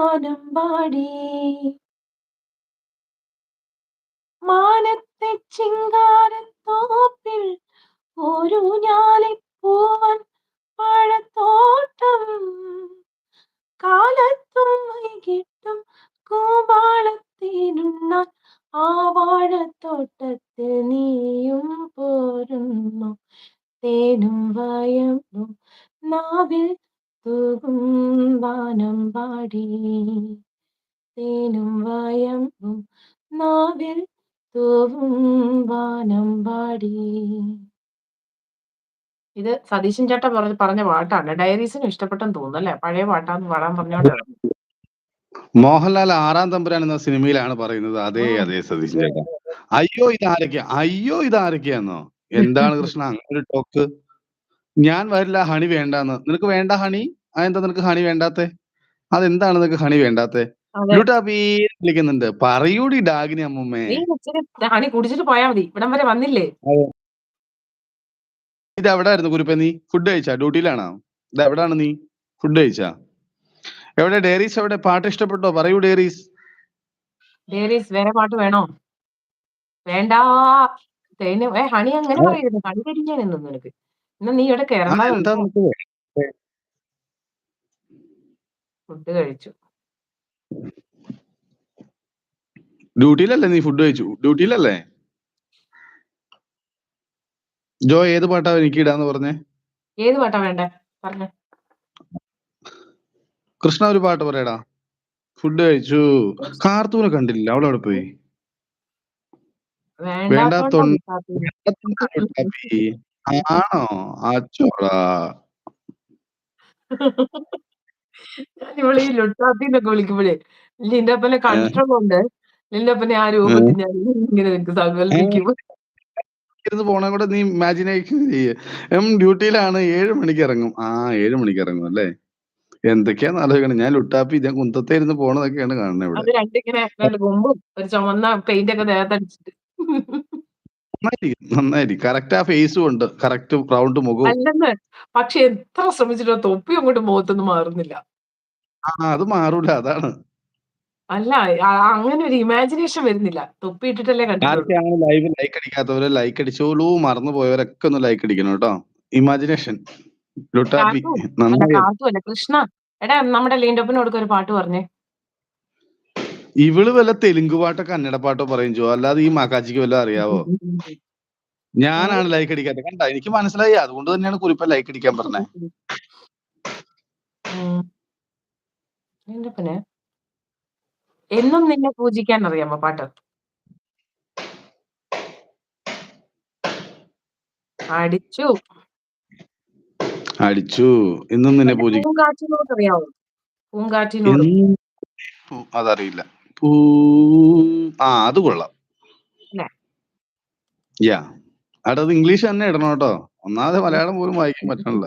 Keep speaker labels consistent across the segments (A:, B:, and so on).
A: വാനമ്പാടി മാനത്തെ ചിങ്കാരത്തോപ്പിൽ ഒരു ഞാലിപ്പൂവൻ പഴത്തോട്ടം കാലത്തും വൈകിട്ടും കൂവാളത്തേനുണ്ണാൻ ആ വാഴത്തോട്ടത്തിൽ നീയും പോരുന്നു തേനും വയമ്പും നാവിൽ തൂകും വാനമ്പാടി തേനും വയമ്പും നാവിൽ തൂവും വാനമ്പാടി. ഇത് സതീശൻ ചേട്ടൻ പറഞ്ഞ പാട്ടാണ്. ഡയറീസിന് ഇഷ്ടപ്പെട്ടെന്ന് തോന്നുന്നു അല്ലേ? പഴയ പാട്ടാന്ന് പാടാൻ പറഞ്ഞോണ്ട്
B: മോഹൻലാൽ 6-ാം തമ്പുരാൻ എന്ന സിനിമയിലാണ് പറയുന്നത്. അതെ സതീശൻ ചേട്ടാ. അയ്യോ ഇതാരൊക്കെയാന്നോ? എന്താണ് കൃഷ്ണ അങ്ങനെ ടോക്ക്? ഞാൻ വരില്ല, ഹണി വേണ്ടാന്ന്. നിനക്ക് വേണ്ട ഹണി? അതെന്താ നിനക്ക് ഹണി വേണ്ടാത്തെ? അതെന്താണ് നിനക്ക് ഹണി വേണ്ടാത്തെ? ലുട്ടാപ്പി വിളിക്കുന്നുണ്ട്. പറയൂടി ഡാഗിനി അമ്മൂമ്മേ.
A: ഹണി കുടിച്ചിട്ട് പോയാ മതി. ഇവിടം വരെ വന്നില്ലേ?
B: ഇത് എവിടായിരുന്നു കുരുപ്പേ നീ? ഫുഡ് കഴിച്ചാ? ഡ്യൂട്ടിയിലാണോ? ഇത് എവിടാണ് നീ? ഫുഡ് കഴിച്ചാ? എവിടെ ഡേറീസ്? എവിടെ? പാട്ട് ഇഷ്ടപ്പെട്ടോ? പറയൂ ഡേറീസ്.
A: ഡേറീസ് വേറെ പാട്ട് വേണോ? വേണ്ട. ഹണി അങ്ങനെ പറയരുത്. ഹണി കരിഞ്ഞാനെന്നു നിനക്ക്. എന്നാ നീ ഇവിടെ കേറണ്ട. ഫുഡ് കഴിച്ചു.
B: ഡ്യൂട്ടിയിലല്ലേ നീ? ഫുഡ് കഴിച്ചു ഡ്യൂട്ടിയിലല്ലേ? ജോ ഏത് പാട്ടാ എനിക്ക് ഇടാന്ന് പറഞ്ഞേ?
A: ഏത് പാട്ടാ വേണ്ടേ പറഞ്ഞേ?
B: കൃഷ്ണ ഒരു പാട്ട് പറയടാ. ഫുഡ് കഴിച്ചു. കാർത്തൂനെ കണ്ടില്ല, അവളവിടെ പോയി. ആണോ? അച്ചോടാ.
A: ഞാനിവളീ ലുട്ടാപ്പിന്നൊക്കെ വിളിക്കുമ്പോഴേ നിന്റെ അപ്പനെ കണ്ടിട്ടുണ്ട്. നിന്റെ അപ്പനെ ആ രൂപത്തിൽ ഞാൻ ഇങ്ങനെ സങ്കല്പിക്കും.
B: പോണ കൂടെ നീ ഇമാജിനേഷൻ ചെയ്യ്. ഡ്യൂട്ടിയിലാണ്, 7 മണിക്ക് ഇറങ്ങും. 7 മണിക്ക് ഇറങ്ങും അല്ലേ? എന്തൊക്കെയാന്ന് ആലോചിക്കണം. ഞാൻ ലുട്ടാപ്പി ഞാൻ കുന്തത്തെ ഇരുന്ന് പോണതൊക്കെയാണ് കാണുന്നത് ഇവിടെ.
A: അത് രണ്ടിങ്ങനെ കൊമ്പും ഒരു ചുമന്ന പെയിന്റ് ഒക്കെ ദേഹത്തടിച്ചിട്ട്.
B: നന്നായിരിക്കും. കറക്റ്റ് ആ ഫേസും ഉണ്ട്. കറക്റ്റ് റൗണ്ട് മുഖവും.
A: അല്ലെന്ന്. പക്ഷെ എത്ര ശ്രമിച്ചിട്ടോ തൊപ്പി അങ്ങോട്ട് മുഖത്തൊന്നും മാറുന്നില്ല.
B: അത് മാറൂല, അതാണ്.
A: അല്ല അങ്ങനെ ഒരു ഇമാജിനേഷൻ വരുന്നില്ല. തൊപ്പി ഇട്ടിട്ടല്ലേ കണ്ടിട്ടുള്ളൂ.
B: ലൈവ് ലൈക്ക് അടിക്കാത്തവര് ലൈക്ക് അടിച്ചോളൂ. മറന്നു പോയവരൊക്കെ ഒന്ന് ലൈക്ക് അടിക്കണം കേട്ടോ. ഇമാജിനേഷൻ ലുട്ടാപ്പി
A: കാർത്തുമല്ല കൃഷ്ണ. എടാ നമ്മുടെ ലീൻഡോപ്പിന് കൊടുക്ക ഒരു പാട്ട് പറഞ്ഞേ.
B: ഇവള് വല്ല തെലുങ്ക് പാട്ടോ കന്നഡ പാട്ടോ പറയും ചോ. അല്ലാതെ ഈ മക്കാച്ചിക്ക് വല്ല അറിയാവോ? ഞാനാണ് ലൈക്ക് അടിക്കാത്തത്. കണ്ട, എനിക്ക് മനസ്സിലായി. അതുകൊണ്ട് തന്നെയാണ് കുറിപ്പ ലൈക്ക് അടിക്കാൻ പറഞ്ഞത്.
A: എന്നും നിന്നെ പൂജിക്കാൻ അറിയാമോ പാട്ട്?
B: അടിച്ചു. എന്നും നിന്നെ പൂജിക്കാൻ.
A: പൂങ്കാറ്റിനോട് അറിയാവോ? പൂങ്കാറ്റിനോട്.
B: അതറിയില്ല. അത് കൊള്ളാം. യാ. അത് ഇംഗ്ലീഷ് തന്നെ ഇടണം കേട്ടോ. ഒന്നാമത് മലയാളം പോലും വായിക്കാൻ പറ്റണില്ല.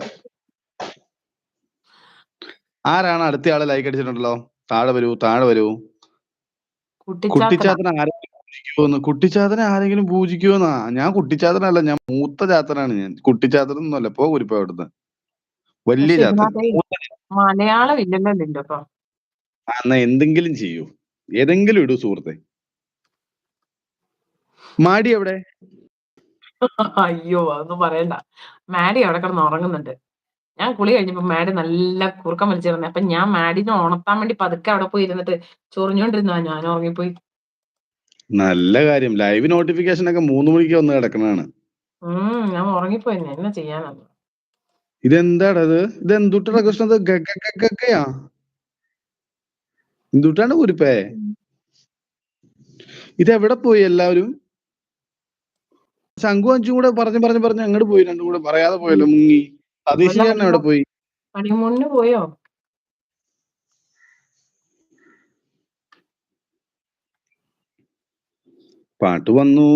B: ആരാണ് അടുത്ത ആള് ലൈക്ക് അടിച്ചിട്ടുണ്ടല്ലോ? താഴെ വരൂ. കുട്ടിച്ചാത്തനെ ആരെങ്കിലും പൂജിക്കുമോന്ന്? കുട്ടിച്ചാത്തനെ ആരെങ്കിലും പൂജിക്കുമോന്നാ? ഞാൻ കുട്ടിച്ചാത്തനല്ല, ഞാൻ മൂത്ത ചാത്തനാണ് ഞാൻ. കുട്ടിച്ചാത്തനൊന്നും അല്ല. പോ കുരിപ്പ അവിടുന്ന്. വലിയ ചാത്തൻ.
A: മലയാളം ഇല്ലല്ലോ.
B: എന്നാ എന്തെങ്കിലും ചെയ്യൂ. ഏതെങ്കിലും ഇടൂ സുഹൃത്തെ. മാഡി എവിടെ?
A: അയ്യോ അതൊന്നും പറയണ്ട. മാഡി അവിടെ കിടന്ന് ഉറങ്ങുന്നുണ്ട്. ഞാൻ കുളി കഴിഞ്ഞപ്പോ മാഡി നല്ല കുറുക്കം വലിച്ചിരുന്നേ. അപ്പൊ ഞാൻ മാഡിനെ ഉണർത്താൻ വേണ്ടി പതുക്കെ അവിടെ പോയി ഇരുന്നിട്ട് ചൊറിഞ്ഞോണ്ടിരുന്ന ഞാൻ ഉറങ്ങിപ്പോയി.
B: നല്ല കാര്യം. ലൈവ് നോട്ടിഫിക്കേഷൻ ഒക്കെ 3 മണിക്ക് വന്ന് കിടക്കണാണ്.
A: ഞാൻ ഉറങ്ങിപ്പോയി. എന്നാ ചെയ്യാനാണ്?
B: ഇതെന്താടത്? ഇത് എന്തുട്ടാ കൃഷ്ണത്? ഗഗഗഗഗയാ? എന്തുട്ടാണ് കുരിപ്പേ? ഇതെവിടെ പോയി എല്ലാവരും? ശംഖു അഞ്ചും കൂടെ പറഞ്ഞ് അങ്ങോട്ട് പോയി. രണ്ടും കൂടെ പറയാതെ പോയല്ലോ, മുങ്ങി. സതീശൻ ചേട്ടൻ എവിടെ പോയി?
A: ഹണിമൂണിന് പോയോ?
B: പാട്ട് വന്നു.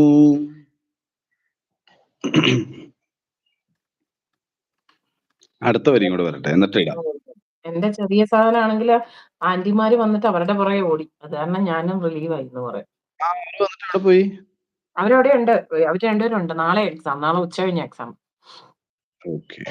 B: അടുത്ത വരിയും കൂടെ വരട്ടെ, എന്നിട്ട് ഇടാം.
A: എന്റെ ചെറിയ സാധനമാണെങ്കിൽ ആന്റിമാര് വന്നിട്ട് അവരുടെ പുറകെ ഓടി. അത് കാരണം ഞാനും റിലീവ് ആയിരുന്നു പറയാം.
B: എവിടെ പോയി?
A: അവരവിടെ ഉണ്ട്. അവര് രണ്ടുപേരും ഉണ്ട്. നാളെ എക്സാം. നാളെ ഉച്ച കഴിഞ്ഞ എക്സാം.
B: ഓക്കെ.